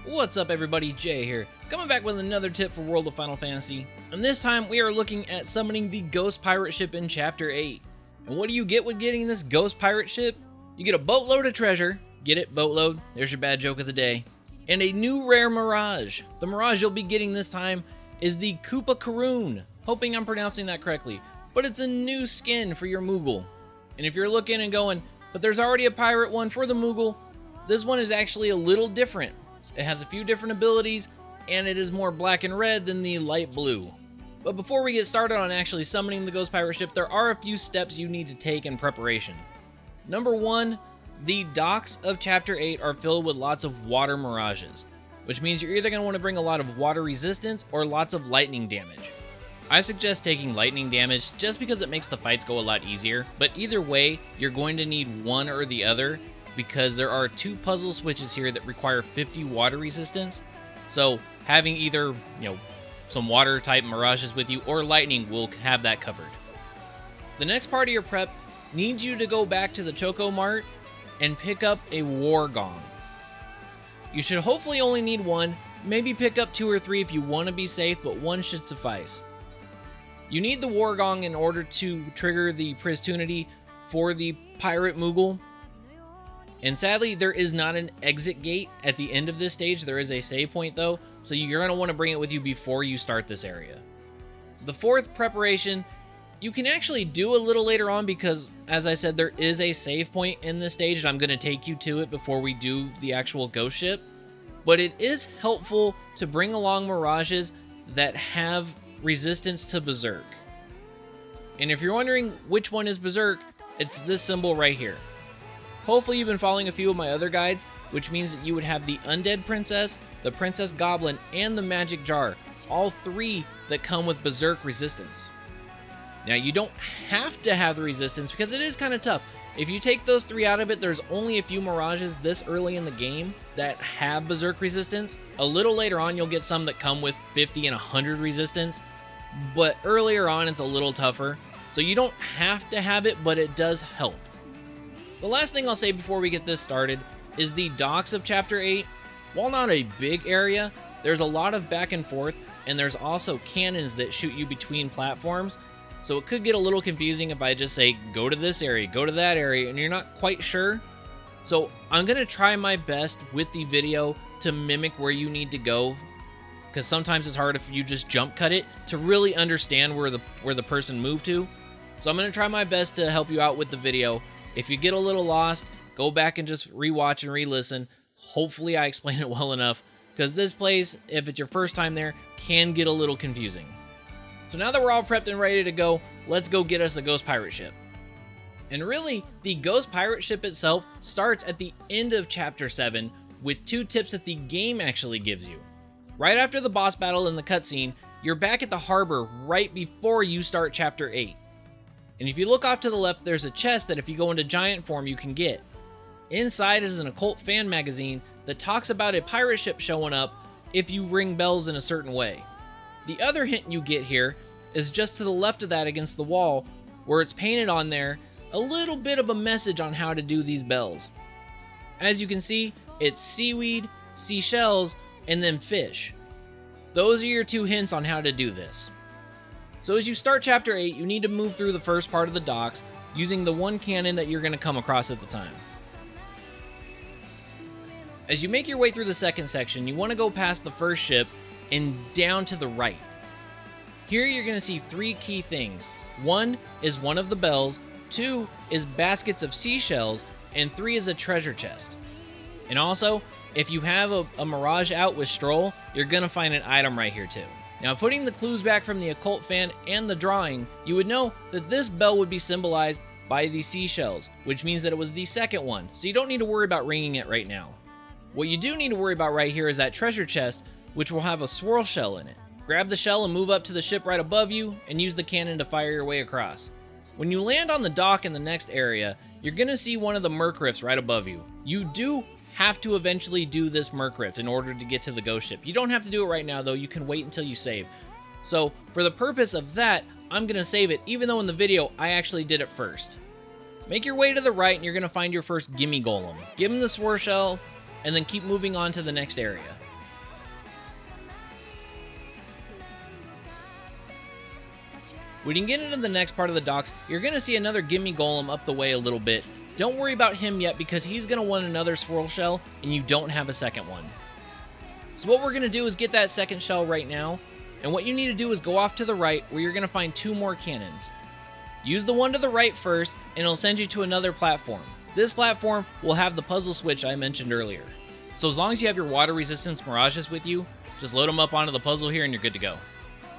What's up everybody, Jay here, coming back with another tip for World of Final Fantasy, and this time we are looking at summoning the Ghost Pirate Ship in Chapter 8. And what do you get with getting this Ghost Pirate Ship? You get a boatload of treasure, get it, boatload, there's your bad joke of the day, and a new rare mirage. The mirage you'll be getting this time is the Kupicaroon, hoping I'm pronouncing that correctly, but it's a new skin for your Moogle. And if you're looking and going, but there's already a pirate one for the Moogle, this one is actually a little different. It has a few different abilities, and it is more black and red than the light blue. But before we get started on actually summoning the Ghost Pirate Ship, there are a few steps you need to take in preparation. Number 1, the docks of Chapter 8 are filled with lots of water mirages, which means you're either going to want to bring a lot of water resistance or lots of lightning damage. I suggest taking lightning damage just because it makes the fights go a lot easier, but either way, you're going to need one or the other, because there are 2 puzzle switches here that require 50 water resistance. So having either, some water type mirages with you or lightning will have that covered. The next part of your prep needs you to go back to the Choco Mart and pick up a war gong. You should hopefully only need one, maybe pick up 2 or 3 if you want to be safe, but 1 should suffice. You need the war gong in order to trigger the Pristunity for the Pirate Moogle. And sadly, there is not an exit gate at the end of this stage. There is a save point though, so you're going to want to bring it with you before you start this area. The 4th preparation, you can actually do a little later on because, as I said, there is a save point in this stage, and I'm going to take you to it before we do the actual ghost ship. But it is helpful to bring along mirages that have resistance to Berserk. And if you're wondering which one is Berserk, it's this symbol right here. Hopefully you've been following a few of my other guides, which means that you would have the Undead Princess, the Princess Goblin, and the Magic Jar, all 3 that come with Berserk resistance. Now you don't have to have the resistance because it is kind of tough. If you take those 3 out of it, there's only a few mirages this early in the game that have Berserk resistance. A little later on you'll get some that come with 50 and 100 resistance, but earlier on it's a little tougher. So you don't have to have it, but it does help. The last thing I'll say before we get this started is the docks of Chapter 8. While not a big area, there's a lot of back and forth, and there's also cannons that shoot you between platforms, so it could get a little confusing if I just say, go to this area, go to that area, and you're not quite sure. So I'm going to try my best with the video to mimic where you need to go, because sometimes it's hard if you just jump cut it to really understand where the person moved to. So I'm going to try my best to help you out with the video. If you get a little lost, go back and just rewatch and re-listen. Hopefully I explain it well enough, because this place, if it's your first time there, can get a little confusing. So now that we're all prepped and ready to go, let's go get us the Ghost Pirate Ship. And really, the Ghost Pirate Ship itself starts at the end of Chapter 7 with 2 tips that the game actually gives you. Right after the boss battle in the cutscene, you're back at the harbor right before you start Chapter 8. And if you look off to the left, there's a chest that if you go into giant form, you can get. Inside is an occult fan magazine that talks about a pirate ship showing up if you ring bells in a certain way. The other hint you get here is just to the left of that against the wall, where it's painted on there a little bit of a message on how to do these bells. As you can see, it's seaweed, seashells, and then fish. Those are your 2 hints on how to do this. So as you start Chapter 8, you need to move through the first part of the docks using the 1 cannon that you're going to come across at the time. As you make your way through the second section, you want to go past the first ship and down to the right. Here you're going to see 3 key things. 1 is one of the bells, 2 is baskets of seashells, and 3 is a treasure chest. And also, if you have a mirage out with Stroll, you're going to find an item right here too. Now, putting the clues back from the occult fan and the drawing, you would know that this bell would be symbolized by the seashells, which means that it was the second one, so you don't need to worry about ringing it right now. What you do need to worry about right here is that treasure chest, which will have a swirl shell in it. Grab the shell and move up to the ship right above you, and use the cannon to fire your way across. When you land on the dock in the next area, you're going to see one of the Merc Rifts right above you. You do have to eventually do this Merc Rift in order to get to the ghost ship. You don't have to do it right now though, you can wait until you save. So for the purpose of that, I'm going to save it, even though in the video I actually did it first. Make your way to the right and you're going to find your first Gimme Golem. Give him the Swirl Shell, and then keep moving on to the next area. When you get into the next part of the docks, you're going to see another gimme golem up the way a little bit. Don't worry about him yet because he's going to want another swirl shell and you don't have a second one. So what we're going to do is get that second shell right now, and what you need to do is go off to the right where you're going to find 2 more cannons. Use the one to the right first and it'll send you to another platform. This platform will have the puzzle switch I mentioned earlier. So as long as you have your water resistance mirages with you, just load them up onto the puzzle here and you're good to go.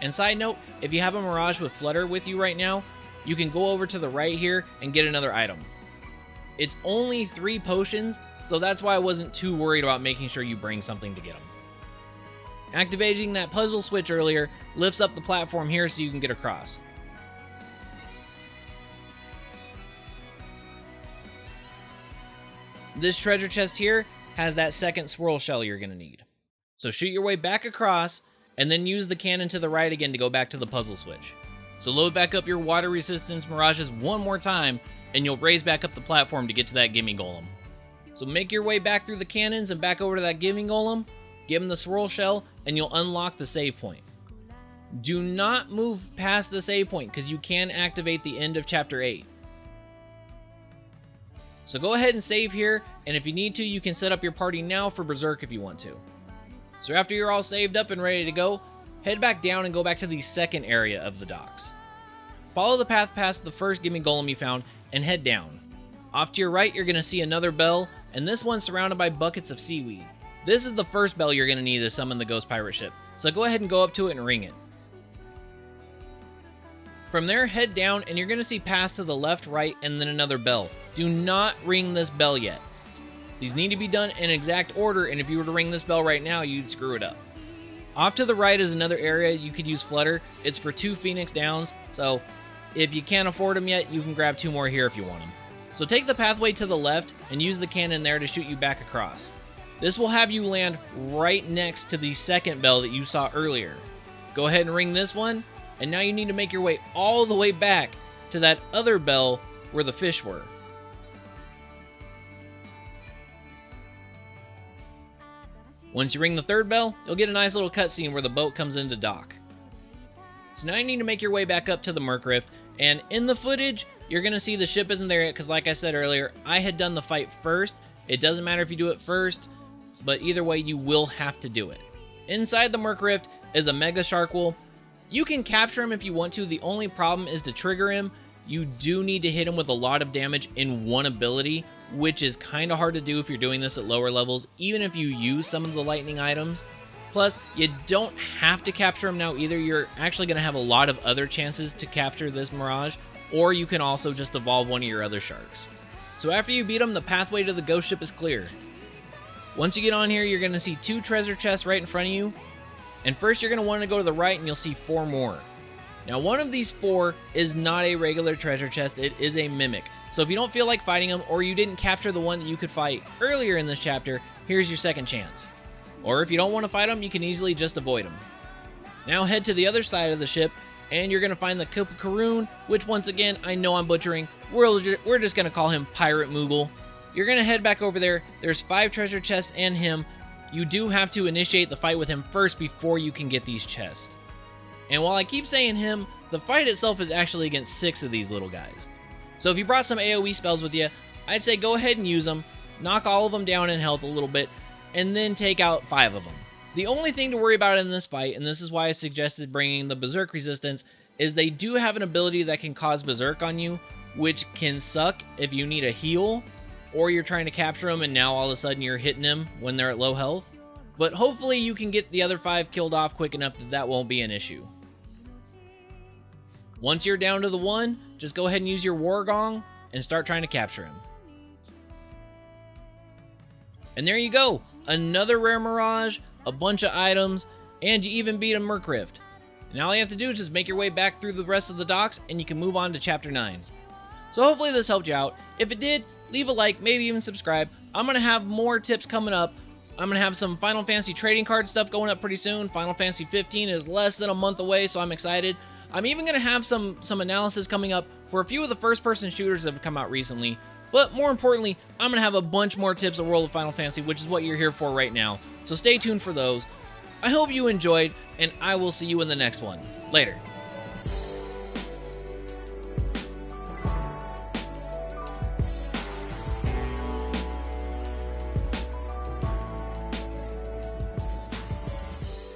And side note, if you have a mirage with flutter with you right now, you can go over to the right here and get another item. It's only 3 potions, so that's why I wasn't too worried about making sure you bring something to get them. Activating that puzzle switch earlier lifts up the platform here so you can get across. This treasure chest here has that second swirl shell you're going to need. So shoot your way back across, and then use the cannon to the right again to go back to the puzzle switch. So load back up your water resistance mirages one more time, and you'll raise back up the platform to get to that gimme golem. So make your way back through the cannons and back over to that gimme golem, give him the swirl shell, and you'll unlock the save point. Do not move past the save point because you can activate the end of chapter 8. So go ahead and save here, and if you need to, you can set up your party now for Berserk if you want to. So after you're all saved up and ready to go, head back down and go back to the second area of the docks. Follow the path past the first gimme golem you found and head down. Off to your right, you're going to see another bell, and this one's surrounded by buckets of seaweed. This is the first bell you're going to need to summon the ghost pirate ship, so go ahead and go up to it and ring it. From there, head down and you're going to see paths to the left, right, and then another bell. Do not ring this bell yet. These need to be done in exact order, and if you were to ring this bell right now, you'd screw it up. Off to the right is another area you could use Flutter. It's for 2 Phoenix Downs, so if you can't afford them yet, you can grab 2 more here if you want them. So take the pathway to the left and use the cannon there to shoot you back across. This will have you land right next to the second bell that you saw earlier. Go ahead and ring this one, and now you need to make your way all the way back to that other bell where the fish were. Once you ring the third bell, you'll get a nice little cutscene where the boat comes into dock. So now you need to make your way back up to the Merc Rift, and in the footage, you're going to see the ship isn't there yet because like I said earlier, I had done the fight first. It doesn't matter if you do it first, but either way, you will have to do it. Inside the Merc Rift is a Mega Sharkwolf. You can capture him if you want to. The only problem is to trigger him, you do need to hit him with a lot of damage in one ability, which is kind of hard to do if you're doing this at lower levels, even if you use some of the lightning items. Plus, you don't have to capture him now either. You're actually going to have a lot of other chances to capture this Mirage, or you can also just evolve one of your other sharks. So after you beat him, the pathway to the ghost ship is clear. Once you get on here, you're going to see 2 treasure chests right in front of you. And first, you're going to want to go to the right and you'll see 4 more. Now, one of these 4 is not a regular treasure chest. It is a mimic. So if you don't feel like fighting them, or you didn't capture the one that you could fight earlier in this chapter, here's your second chance. Or if you don't want to fight them, you can easily just avoid them. Now head to the other side of the ship, and you're going to find the Kupicaroon, which once again, I know I'm butchering. We're just going to call him Pirate Moogle. You're going to head back over there. There's 5 treasure chests and him. You do have to initiate the fight with him first before you can get these chests. And while I keep saying him, the fight itself is actually against 6 of these little guys. So if you brought some AoE spells with you, I'd say go ahead and use them, knock all of them down in health a little bit, and then take out 5 of them. The only thing to worry about in this fight, and this is why I suggested bringing the Berserk resistance, is they do have an ability that can cause Berserk on you, which can suck if you need a heal, or you're trying to capture them and now all of a sudden you're hitting them when they're at low health. But hopefully you can get the other 5 killed off quick enough that that won't be an issue. Once you're down to the 1, just go ahead and use your War Gong and start trying to capture him. And there you go, another rare Mirage, a bunch of items, and you even beat a Merc Rift. And all you have to do is just make your way back through the rest of the docks and you can move on to Chapter 9. So hopefully this helped you out. If it did, leave a like, maybe even subscribe. I'm going to have more tips coming up. I'm going to have some Final Fantasy trading card stuff going up pretty soon. Final Fantasy 15 is less than a month away, so I'm excited. I'm even going to have some analysis coming up for a few of the first-person shooters that have come out recently. But more importantly, I'm going to have a bunch more tips of World of Final Fantasy, which is what you're here for right now. So stay tuned for those. I hope you enjoyed, and I will see you in the next one. Later.